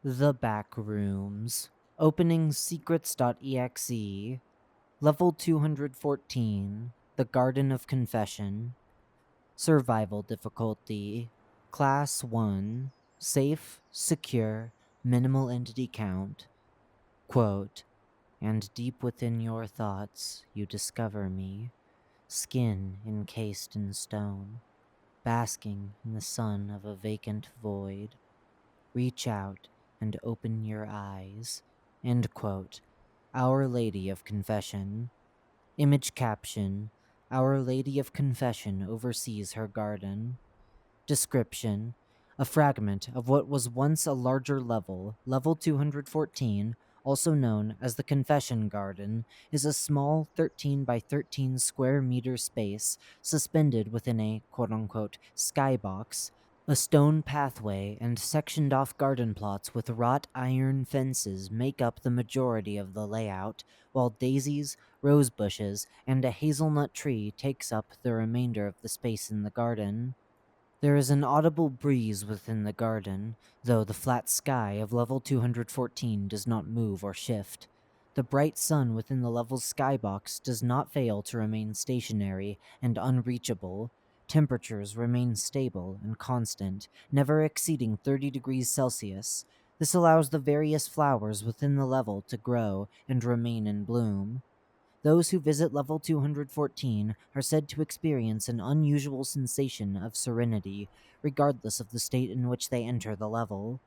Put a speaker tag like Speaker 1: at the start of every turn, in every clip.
Speaker 1: The Backrooms. Opening secrets.exe. Level 214. The Garden of Confession. Survival difficulty. Class 1. Safe, secure, minimal entity count. Quote, and deep within your thoughts you discover me, skin encased in stone, basking in the sun of a vacant void. Reach out and open your eyes. End quote. Our Lady of Confession. Image caption. Our Lady of Confession oversees her garden. Description: a fragment of what was once a larger level, level 214, also known as the Confession Garden, is a small 13 by 13 square meter space suspended within a quote-unquote skybox, a stone pathway and sectioned off garden plots with wrought iron fences make up the majority of the layout, while daisies, rose bushes, and a hazelnut tree takes up the remainder of the space in the garden. There is an audible breeze within the garden, though the flat sky of level 214 does not move or shift. The bright sun within the level's skybox does not fail to remain stationary and unreachable. Temperatures remain stable and constant, never exceeding 30 degrees Celsius. This allows the various flowers within the level to grow and remain in bloom. Those who visit level 214 are said to experience an unusual sensation of serenity, regardless of the state in which they enter the level.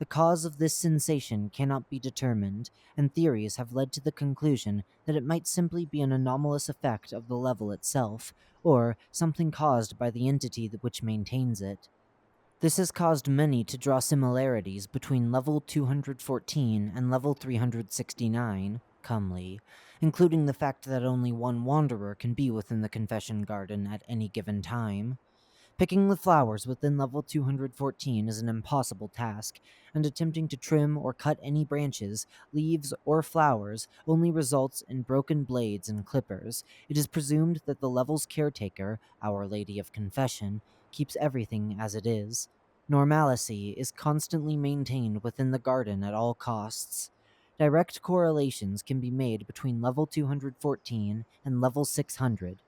Speaker 1: The cause of this sensation cannot be determined, and theories have led to the conclusion that it might simply be an anomalous effect of the level itself, or something caused by the entity which maintains it. This has caused many to draw similarities between level 214 and level 369, Cumley, including the fact that only one wanderer can be within the Confession Garden at any given time. Picking the flowers within level 214 is an impossible task, and attempting to trim or cut any branches, leaves, or flowers only results in broken blades and clippers. It is presumed that the level's caretaker, Our Lady of Confession, keeps everything as it is. Normalcy is constantly maintained within the garden at all costs. Direct correlations can be made between level 214 and level 600,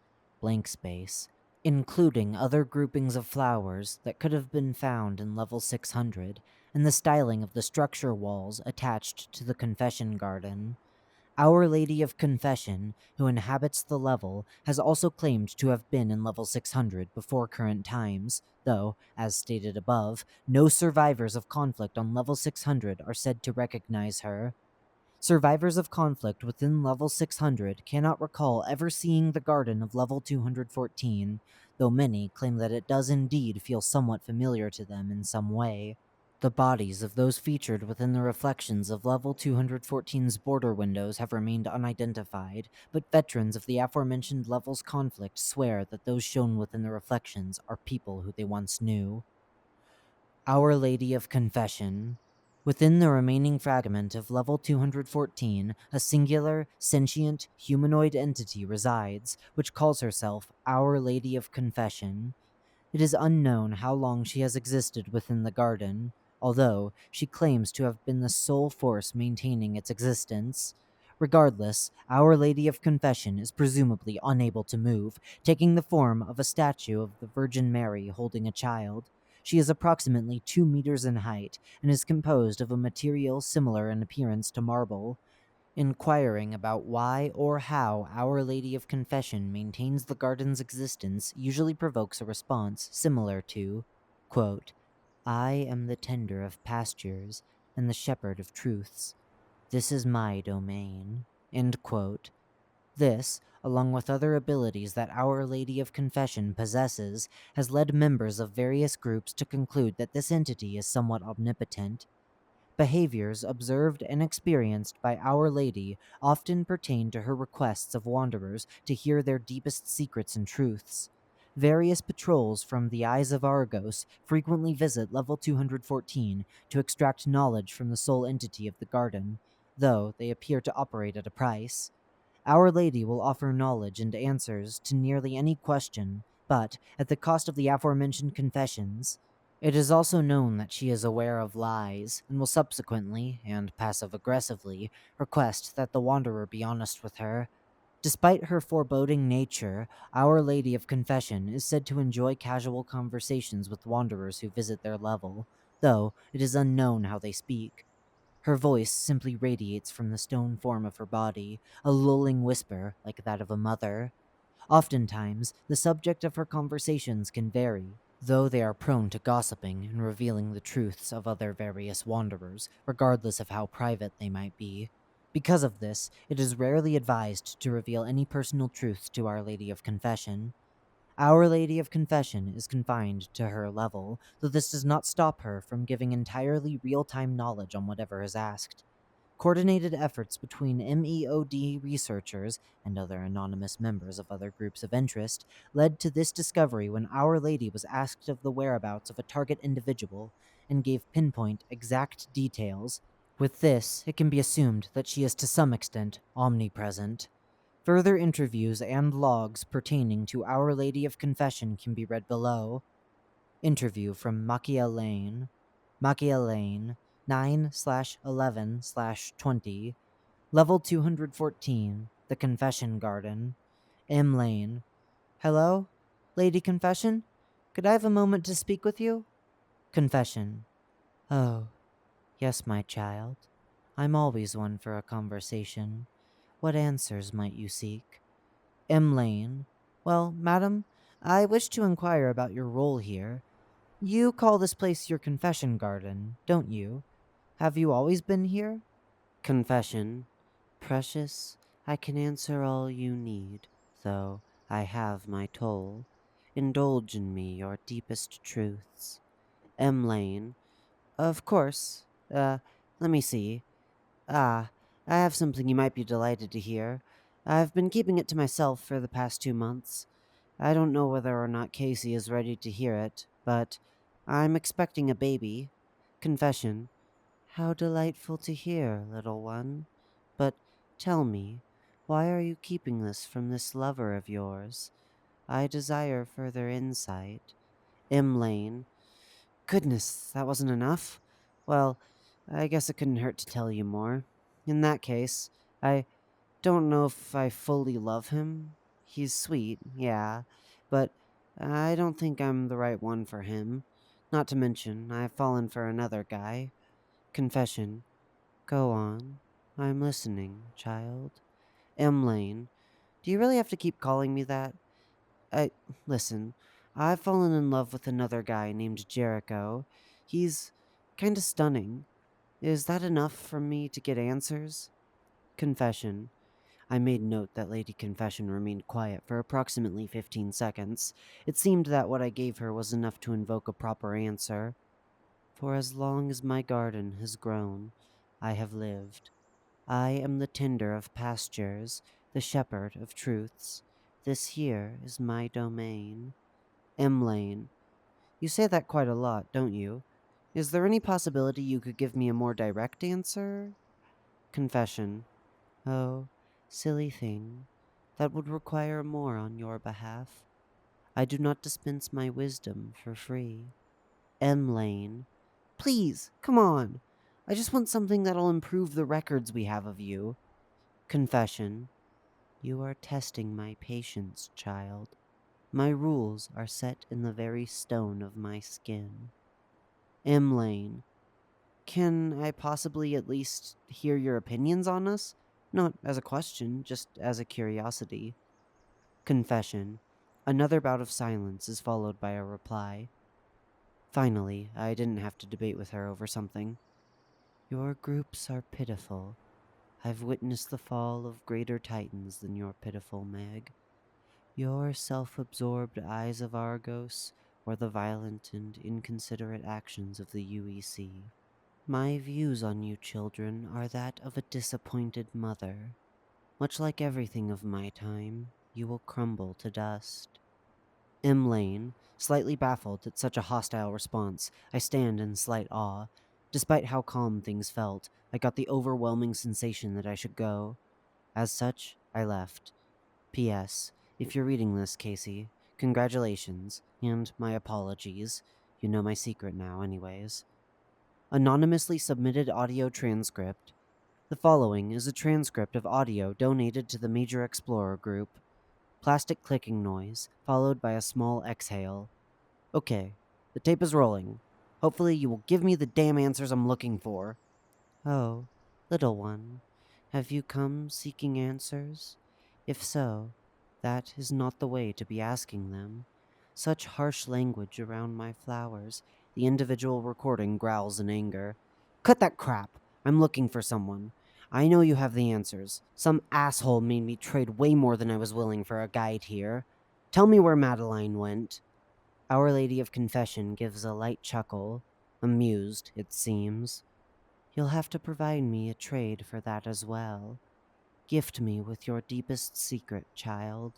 Speaker 1: blank space, including other groupings of flowers that could have been found in level 600, and the styling of the structure walls attached to the Confession Garden. Our Lady of Confession, who inhabits the level, has also claimed to have been in level 600 before current times, though, as stated above, no survivors of conflict on level 600 are said to recognize her. Survivors of conflict within level 600 cannot recall ever seeing the garden of level 214, though many claim that it does indeed feel somewhat familiar to them in some way. The bodies of those featured within the reflections of level 214's border windows have remained unidentified, but veterans of the aforementioned level's conflict swear that those shown within the reflections are people who they once knew. Our Lady of Confession. Within the remaining fragment of level 214, a singular, sentient, humanoid entity resides, which calls herself Our Lady of Confession. It is unknown how long she has existed within the garden, although she claims to have been the sole force maintaining its existence. Regardless, Our Lady of Confession is presumably unable to move, taking the form of a statue of the Virgin Mary holding a child. She is approximately 2 meters in height and is composed of a material similar in appearance to marble. Inquiring about why or how Our Lady of Confession maintains the garden's existence usually provokes a response similar to, quote, I am the tender of pastures and the shepherd of truths. This is my domain. End quote. This, along with other abilities that Our Lady of Confession possesses, has led members of various groups to conclude that this entity is somewhat omnipotent. Behaviors observed and experienced by Our Lady often pertain to her requests of wanderers to hear their deepest secrets and truths. Various patrols from the Eyes of Argos frequently visit level 214 to extract knowledge from the sole entity of the garden, though they appear to operate at a price. Our Lady will offer knowledge and answers to nearly any question, but at the cost of the aforementioned confessions. It is also known that she is aware of lies and will subsequently, and passive aggressively, request that the Wanderer be honest with her. Despite her foreboding nature, Our Lady of Confession is said to enjoy casual conversations with wanderers who visit their level, though it is unknown how they speak. Her voice simply radiates from the stone form of her body, a lulling whisper like that of a mother. Oftentimes, the subject of her conversations can vary, though they are prone to gossiping and revealing the truths of other various wanderers, regardless of how private they might be. Because of this, it is rarely advised to reveal any personal truths to Our Lady of Confession. Our Lady of Confession is confined to her level, though this does not stop her from giving entirely real time knowledge on whatever is asked. Coordinated efforts between MEOD researchers and other anonymous members of other groups of interest led to this discovery when Our Lady was asked of the whereabouts of a target individual and gave pinpoint, exact details. With this, it can be assumed that she is to some extent omnipresent. Further interviews and logs pertaining to Our Lady of Confession can be read below. Interview from Makia Lane 9/11/20, Level 214, The Confession Garden. M. Lane. Hello? Lady Confession? Could I have a moment to speak with you? Confession. Oh, yes, my child. I'm always one for a conversation. What answers might you seek? M. Lane. Well, madam, I wish to inquire about your role here. You call this place your confession garden, don't you? Have you always been here? Confession. Precious, I can answer all you need, though I have my toll. Indulge in me your deepest truths. M. Lane. Of course. Let me see. Ah, I have something you might be delighted to hear. I've been keeping it to myself for the past 2 months. I don't know whether or not Casey is ready to hear it, but I'm expecting a baby. Confession. How delightful to hear, little one. But tell me, why are you keeping this from this lover of yours? I desire further insight. M. Lane. Goodness, that wasn't enough? Well, I guess it couldn't hurt to tell you more. In that case, I don't know if I fully love him. He's sweet, yeah, but I don't think I'm the right one for him. Not to mention, I've fallen for another guy. Confession. Go on. I'm listening, child. M. Lane. Do you really have to keep calling me that? I listen. I've fallen in love with another guy named Jericho. He's kinda stunning. Is that enough for me to get answers? Confession. I made note that Lady Confession remained quiet for approximately 15 seconds. It seemed that what I gave her was enough to invoke a proper answer. For as long as my garden has grown, I have lived. I am the tender of pastures, the shepherd of truths. This here is my domain. M. Lane. You say that quite a lot, don't you? Is there any possibility you could give me a more direct answer? Confession. Oh, silly thing. That would require more on your behalf. I do not dispense my wisdom for free. M. Lane. Please, come on. I just want something that'll improve the records we have of you. Confession. You are testing my patience, child. My rules are set in the very stone of my skin. M. Lane. Can I possibly at least hear your opinions on us? Not as a question, just as a curiosity. Confession. Another bout of silence is followed by a reply. Finally, I didn't have to debate with her over something. Your groups are pitiful. I've witnessed the fall of greater titans than your pitiful Meg. Your self-absorbed eyes of Argos, or the violent and inconsiderate actions of the UEC. My views on you children are that of a disappointed mother. Much like everything of my time, you will crumble to dust. M. Lane, slightly baffled at such a hostile response, I stand in slight awe. Despite how calm things felt, I got the overwhelming sensation that I should go. As such, I left. P.S. If you're reading this, Casey, congratulations, and my apologies. You know my secret now, anyways. Anonymously submitted audio transcript. The following is a transcript of audio donated to the Major Explorer group. Plastic clicking noise, followed by a small exhale. Okay, the tape is rolling. Hopefully you will give me the damn answers I'm looking for. Oh, little one, have you come seeking answers? If so, that is not the way to be asking them. Such harsh language around my flowers. The individual recording growls in anger. Cut that crap! I'm looking for someone. I know you have the answers. Some asshole made me trade way more than I was willing for a guide here. Tell me where Madeline went. Our Lady of Confession gives a light chuckle. Amused, it seems. You'll have to provide me a trade for that as well. Gift me with your deepest secret, child.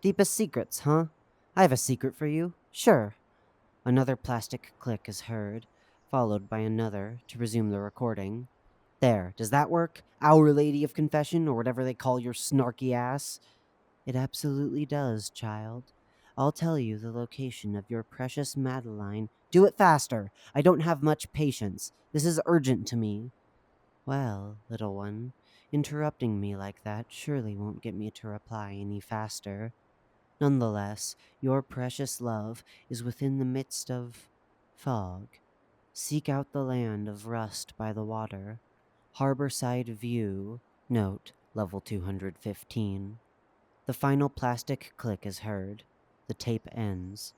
Speaker 1: Deepest secrets, huh? I have a secret for you. Sure. Another plastic click is heard, followed by another to resume the recording. There, does that work? Our Lady of Confession, or whatever they call your snarky ass? It absolutely does, child. I'll tell you the location of your precious Madeline. Do it faster! I don't have much patience. This is urgent to me. Well, little one, interrupting me like that surely won't get me to reply any faster. Nonetheless, your precious love is within the midst of fog. Seek out the land of rust by the water. Harborside View, note, level 215. The final plastic click is heard. The tape ends.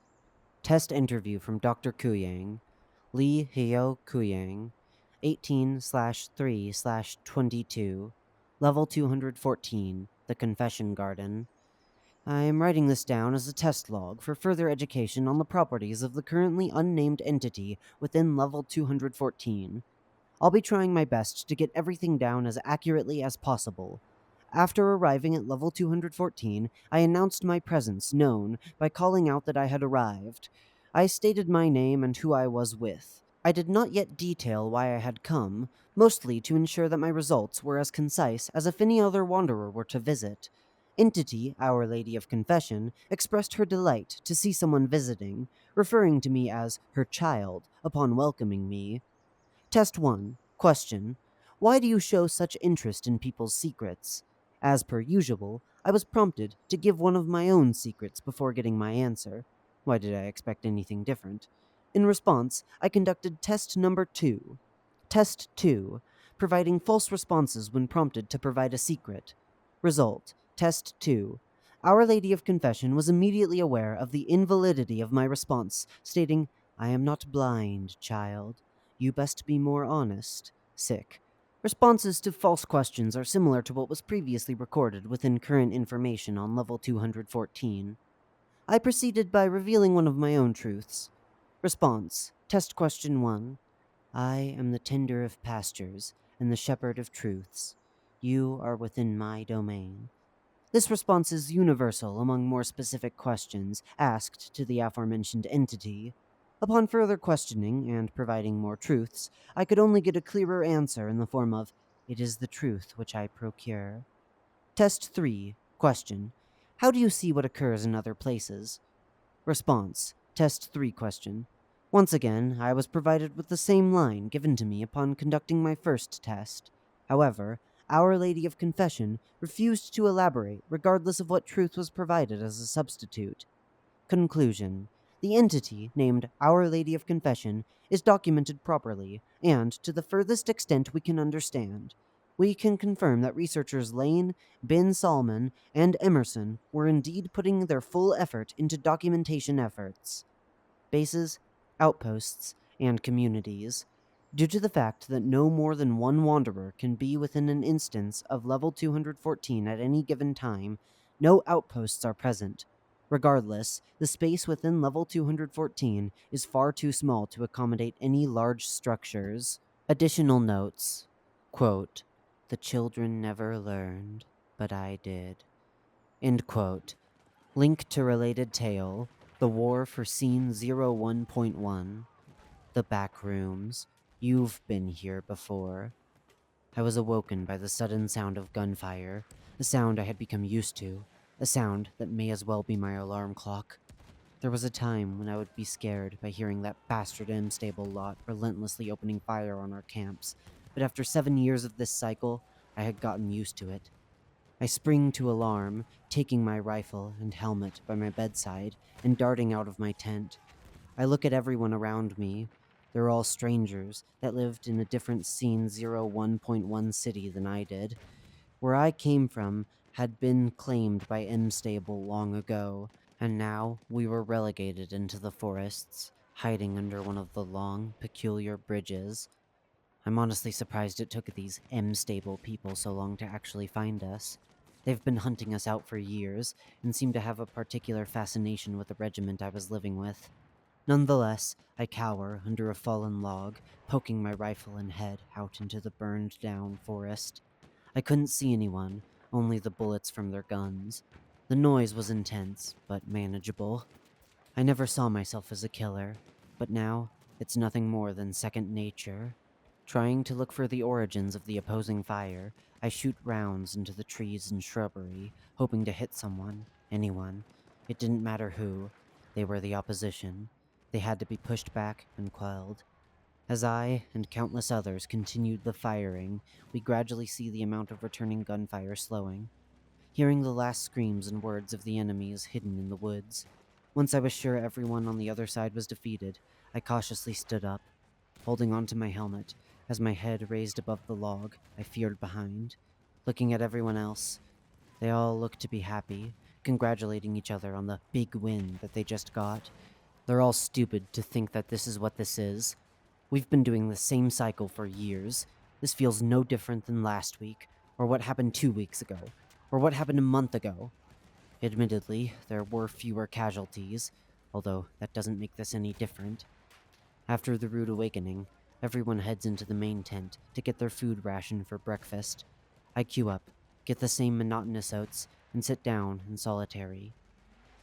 Speaker 1: Test interview from Dr. Kuyang. Lee Hyo Kuyang, 18/3/22, level 214, The Confession Garden. I am writing this down as a test log for further education on the properties of the currently unnamed entity within level 214. I'll be trying my best to get everything down as accurately as possible. After arriving at level 214, I announced my presence known by calling out that I had arrived. I stated my name and who I was with. I did not yet detail why I had come, mostly to ensure that my results were as concise as if any other wanderer were to visit. Entity, Our Lady of Confession, expressed her delight to see someone visiting, referring to me as her child upon welcoming me. Test 1. Question. Why do you show such interest in people's secrets? As per usual, I was prompted to give one of my own secrets before getting my answer. Why did I expect anything different? In response, I conducted test number 2. Test 2. Providing false responses when prompted to provide a secret. Result. Test 2. Our Lady of Confession was immediately aware of the invalidity of my response, stating, I am not blind, child. You best be more honest. Sick. Responses to false questions are similar to what was previously recorded within current information on level 214. I proceeded by revealing one of my own truths. Response. Test question 1. I am the tender of pastures and the shepherd of truths. You are within my domain. This response is universal among more specific questions asked to the aforementioned entity. Upon further questioning and providing more truths, I could only get a clearer answer in the form of, it is the truth which I procure. Test 3. Question. How do you see what occurs in other places? Response. Test 3 question. Once again, I was provided with the same line given to me upon conducting my first test. However, Our Lady of Confession refused to elaborate regardless of what truth was provided as a substitute. Conclusion. The entity, named Our Lady of Confession, is documented properly, and to the furthest extent we can understand. We can confirm that researchers Lane, Bin Salman, and Emerson were indeed putting their full effort into documentation efforts. Bases, outposts, and communities. Due to the fact that no more than one wanderer can be within an instance of level 214 at any given time, no outposts are present. Regardless, the space within level 214 is far too small to accommodate any large structures. Additional notes. Quote, the children never learned, but I did. End quote. Link to related tale, The War for Scene 01.1. The Backrooms. You've been here before. I was awoken by the sudden sound of gunfire, a sound I had become used to, a sound that may as well be my alarm clock. There was a time when I would be scared by hearing that bastard emstable lot relentlessly opening fire on our camps, but after 7 years of this cycle, I had gotten used to it. I spring to alarm, taking my rifle and helmet by my bedside and darting out of my tent. I look at everyone around me. They're all strangers that lived in a different scene 01.1 city than I did. Where I came from had been claimed by Emstable long ago, and now we were relegated into the forests, hiding under one of the long, peculiar bridges. I'm honestly surprised it took these M-stable people so long to actually find us. They've been hunting us out for years, and seem to have a particular fascination with the regiment I was living with. Nonetheless, I cower under a fallen log, poking my rifle and head out into the burned-down forest. I couldn't see anyone, only the bullets from their guns. The noise was intense, but manageable. I never saw myself as a killer, but now it's nothing more than second nature. Trying to look for the origins of the opposing fire, I shoot rounds into the trees and shrubbery, hoping to hit someone, anyone. It didn't matter who. They were the opposition. They had to be pushed back and quelled. As I and countless others continued the firing, we gradually see the amount of returning gunfire slowing, hearing the last screams and words of the enemies hidden in the woods. Once I was sure everyone on the other side was defeated, I cautiously stood up, holding onto my helmet. As my head raised above the log, I feared behind. Looking at everyone else, they all looked to be happy, congratulating each other on the big win that they just got. They're all stupid to think that this is what this is. We've been doing the same cycle for years. This feels no different than last week, or what happened 2 weeks ago, or what happened a month ago. Admittedly, there were fewer casualties, although that doesn't make this any different. After the rude awakening, everyone heads into the main tent to get their food ration for breakfast. I queue up, get the same monotonous oats, and sit down in solitary.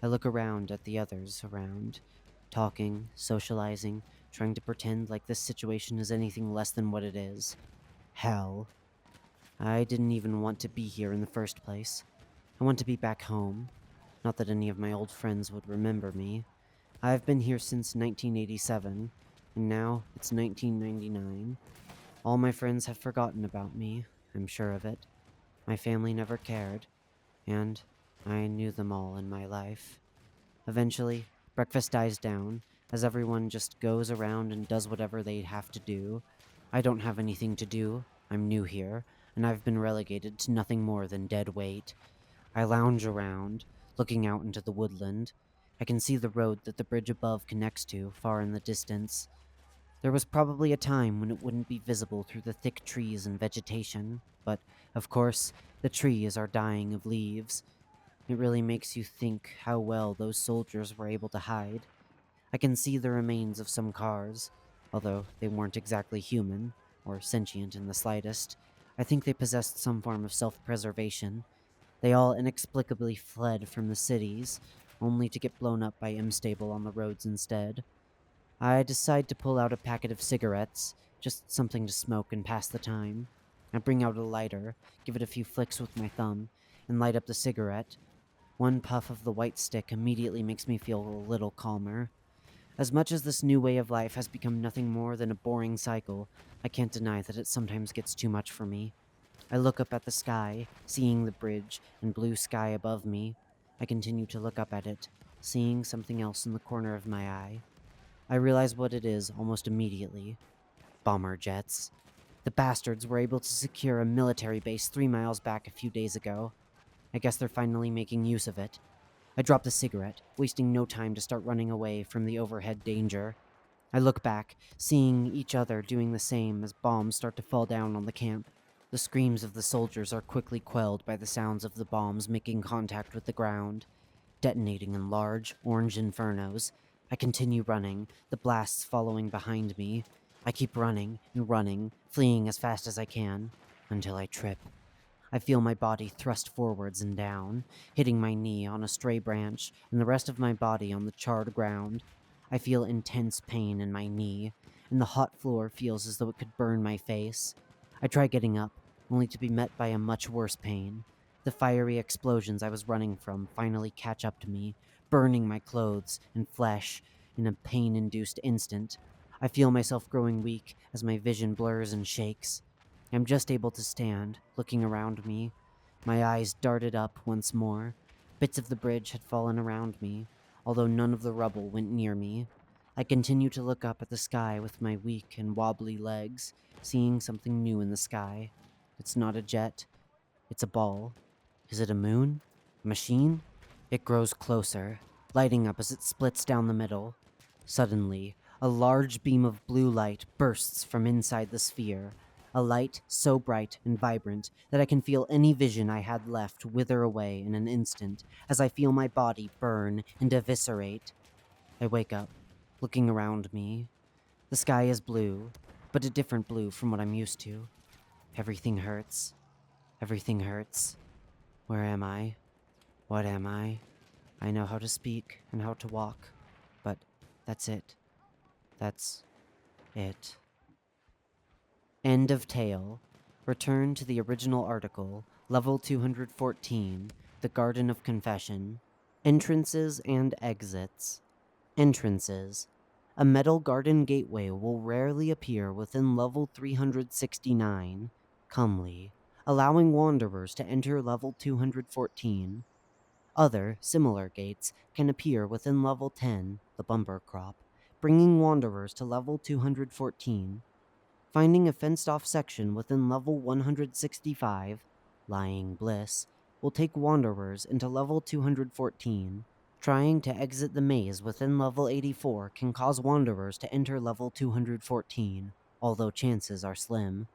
Speaker 1: I look around at the others around, talking, socializing, trying to pretend like this situation is anything less than what it is. Hell. I didn't even want to be here in the first place. I want to be back home. Not that any of my old friends would remember me. I've been here since 1987, and now it's 1999. All my friends have forgotten about me, I'm sure of it. My family never cared, and I knew them all in my life. Eventually, breakfast dies down, as everyone just goes around and does whatever they have to do. I don't have anything to do, I'm new here, and I've been relegated to nothing more than dead weight. I lounge around, looking out into the woodland. I can see the road that the bridge above connects to, far in the distance. There was probably a time when it wouldn't be visible through the thick trees and vegetation, but, of course, the trees are dying of leaves. It really makes you think how well those soldiers were able to hide. I can see the remains of some cars, although they weren't exactly human, or sentient in the slightest. I think they possessed some form of self-preservation. They all inexplicably fled from the cities, only to get blown up by Emstable on the roads instead. I decide to pull out a packet of cigarettes, just something to smoke and pass the time. I bring out a lighter, give it a few flicks with my thumb, and light up the cigarette. One puff of the white stick immediately makes me feel a little calmer. As much as this new way of life has become nothing more than a boring cycle, I can't deny that it sometimes gets too much for me. I look up at the sky, seeing the bridge and blue sky above me. I continue to look up at it, seeing something else in the corner of my eye. I realize what it is almost immediately. Bomber jets. The bastards were able to secure a military base 3 miles back a few days ago. I guess they're finally making use of it. I drop the cigarette, wasting no time to start running away from the overhead danger. I look back, seeing each other doing the same as bombs start to fall down on the camp. The screams of the soldiers are quickly quelled by the sounds of the bombs making contact with the ground, detonating in large, orange infernos. I continue running, the blasts following behind me. I keep running and running, fleeing as fast as I can, until I trip. I feel my body thrust forwards and down, hitting my knee on a stray branch and the rest of my body on the charred ground. I feel intense pain in my knee, and the hot floor feels as though it could burn my face. I try getting up, only to be met by a much worse pain. The fiery explosions I was running from finally catch up to me, burning my clothes and flesh in a pain-induced instant. I feel myself growing weak as my vision blurs and shakes. I'm just able to stand, looking around me. My eyes darted up once more. Bits of the bridge had fallen around me, although none of the rubble went near me. I continue to look up at the sky with my weak and wobbly legs, seeing something new in the sky. It's not a jet, it's a ball. Is it a moon? A machine? It grows closer, lighting up as it splits down the middle. Suddenly, a large beam of blue light bursts from inside the sphere, a light so bright and vibrant that I can feel any vision I had left wither away in an instant as I feel my body burn and eviscerate. I wake up, looking around me. The sky is blue, but a different blue from what I'm used to. Everything hurts. Everything hurts. Where am I? What am I? I know how to speak and how to walk, but that's it. That's it. End of tale. Return to the original article, level 214, The Garden of Confession. Entrances and exits. Entrances. A metal garden gateway will rarely appear within level 369, Comely, allowing wanderers to enter level 214. Other, similar gates can appear within level 10, the Bumper Crop, bringing wanderers to level 214. Finding a fenced-off section within level 165, Lying Bliss, will take wanderers into level 214. Trying to exit the maze within level 84 can cause wanderers to enter level 214, although chances are slim.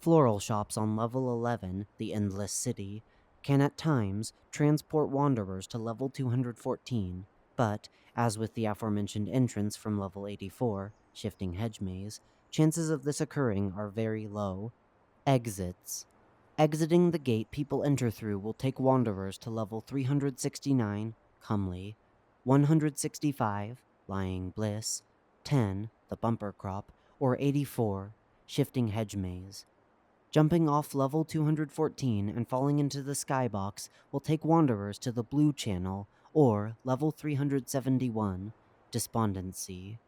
Speaker 1: Floral shops on level 11, the Endless City, can at times transport wanderers to level 214, but, as with the aforementioned entrance from level 84, Shifting Hedge Maze, chances of this occurring are very low. Exits. Exiting the gate people enter through will take wanderers to level 369, Comely, 165, Lying Bliss, 10, the Bumper Crop, or 84, Shifting Hedge Maze. Jumping off level 214 and falling into the skybox will take wanderers to the Blue Channel or level 371, Despondency.